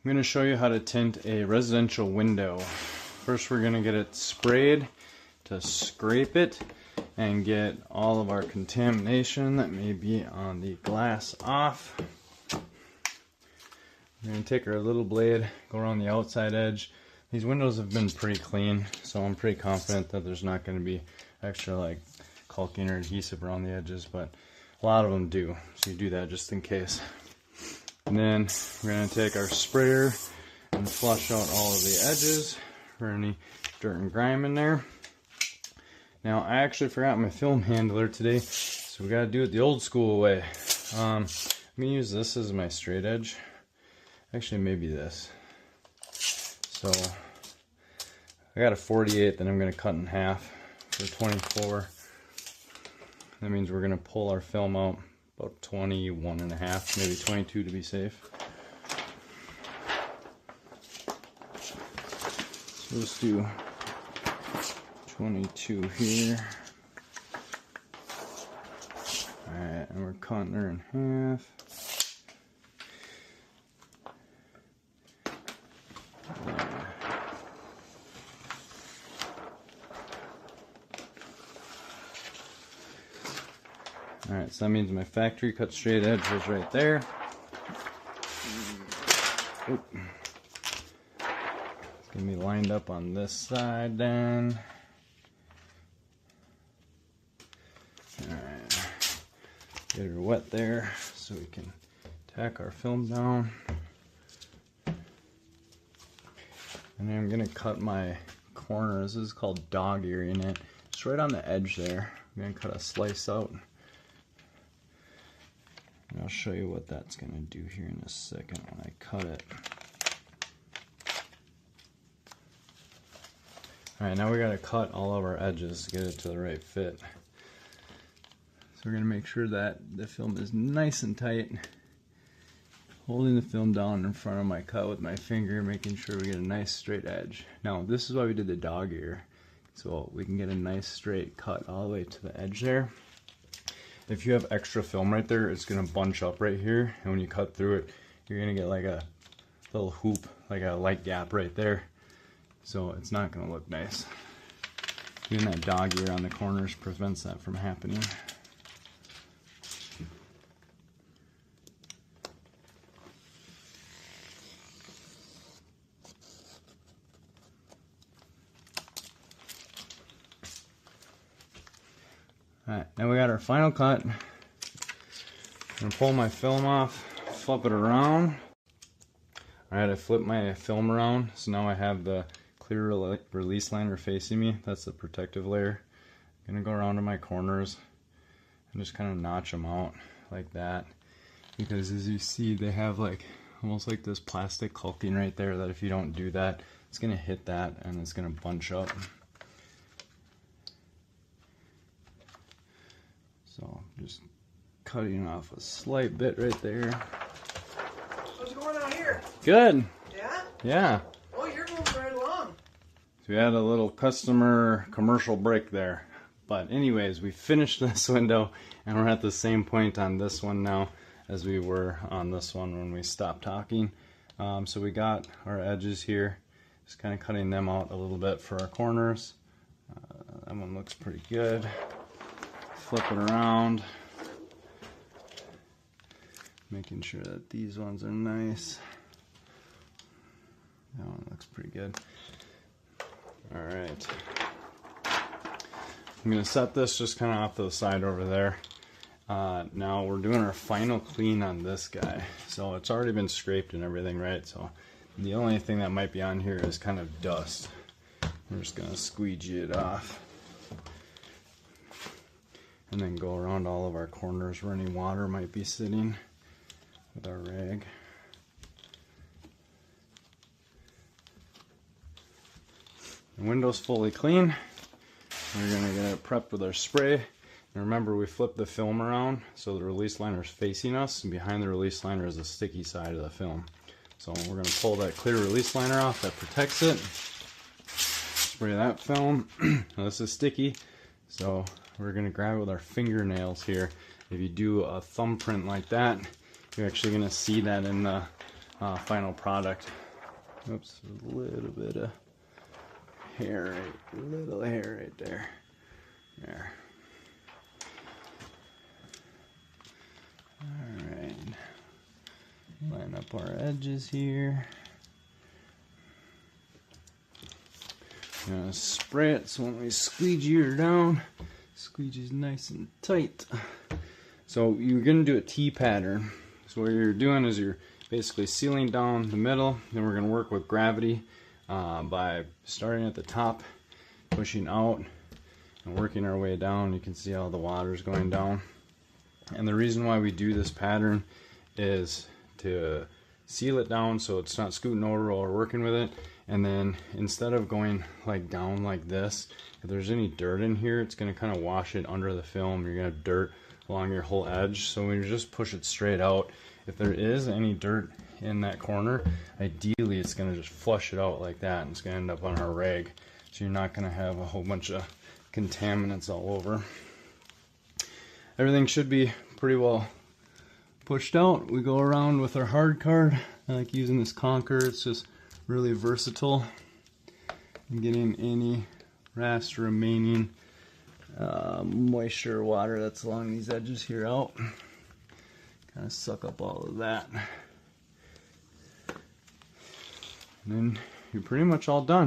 I'm going to show you how to tint a residential window. First we're going to get it sprayed to scrape it and get all of our contamination that may be on the glass off. We're going to take our little blade, go around the outside edge. These windows have been pretty clean, so I'm pretty confident that there's not going to be extra like caulking or adhesive around the edges, but a lot of them do, so you do that just in case. And then we're going to take our sprayer and flush out all of the edges for any dirt and grime in there. Now I actually forgot my film handler today, so we got to do it the old school way. I'm going to use this as my straight edge. Actually, maybe this. So I got a 48 that I'm going to cut in half for 24. That means we're going to pull our film out about 21 and a half, maybe 22 to be safe. So let's do 22 here. Alright, and we're cutting her in half. Alright, so that means my factory cut straight edge was right there. Oop. It's going to be lined up on this side then. Alright, get her wet there so we can tack our film down. And then I'm going to cut my corners. This is called dog earing it. Just right on the edge there. I'm going to cut a slice out. And I'll show you what that's going to do here in a second when I cut it. Alright, now we got to cut all of our edges to get it to the right fit. So we're going to make sure that the film is nice and tight. Holding the film down in front of my cut with my finger, making sure we get a nice straight edge. Now this is why we did the dog ear, so we can get a nice straight cut all the way to the edge there. If you have extra film right there, it's going to bunch up right here, and when you cut through it, you're going to get like a little hoop, like a light gap right there. So it's not going to look nice. Doing that dog ear on the corners prevents that from happening. Alright, now we got our final cut. I'm going to pull my film off, flip it around. Alright, I flipped my film around, so now I have the clear release liner facing me. That's the protective layer. I'm going to go around to my corners and just kind of notch them out like that. Because as you see, they have like almost like this plastic caulking right there that if you don't do that, it's going to hit that and it's going to bunch up. So just cutting off a slight bit right there. What's going on here? Good. Yeah? Yeah. Oh, you're moving right along. So we had a little customer commercial break there. But anyways, we finished this window and we're at the same point on this one now as we were on this one when we stopped talking. So we got our edges here. Just kind of cutting them out a little bit for our corners. That one looks pretty good. Flip it around, making sure that these ones are nice. That one looks pretty good. Alright, I'm going to set this just kind of off to the side over there. Now we're doing our final clean on this guy. So it's already been scraped and everything, right? So the only thing that might be on here is kind of dust. We're just going to squeegee it off. And then go around all of our corners where any water might be sitting with our rag. The window's fully clean. We're going to get it prepped with our spray. And remember, we flipped the film around so the release liner is facing us, and behind the release liner is the sticky side of the film. So we're going to pull that clear release liner off that protects it. Spray that film. Now this is sticky, so we're going to grab it with our fingernails here. If you do a thumbprint like that, you're actually going to see that in the final product. Oops, a little bit of hair, little hair right there. There. Alright. Line up our edges here. Gonna spray it so when we squeegee her down, squeegee's nice and tight. So you're gonna do a T pattern. So what you're doing is you're basically sealing down the middle, then we're gonna work with gravity by starting at the top, pushing out, and working our way down. You can see how the water's going down. And the reason why we do this pattern is to seal it down so it's not scooting over while we're working with it. And then instead of going like down like this, if there's any dirt in here, it's going to kind of wash it under the film. You're going to have dirt along your whole edge. So when you just push it straight out, if there is any dirt in that corner, ideally it's going to just flush it out like that, and it's going to end up on our rag. So you're not going to have a whole bunch of contaminants all over. Everything should be pretty well pushed out. We go around with our hard card. I like using this conker. It's just really versatile in getting any rest remaining moisture or water that's along these edges here out. Kind of suck up all of that. And then you're pretty much all done.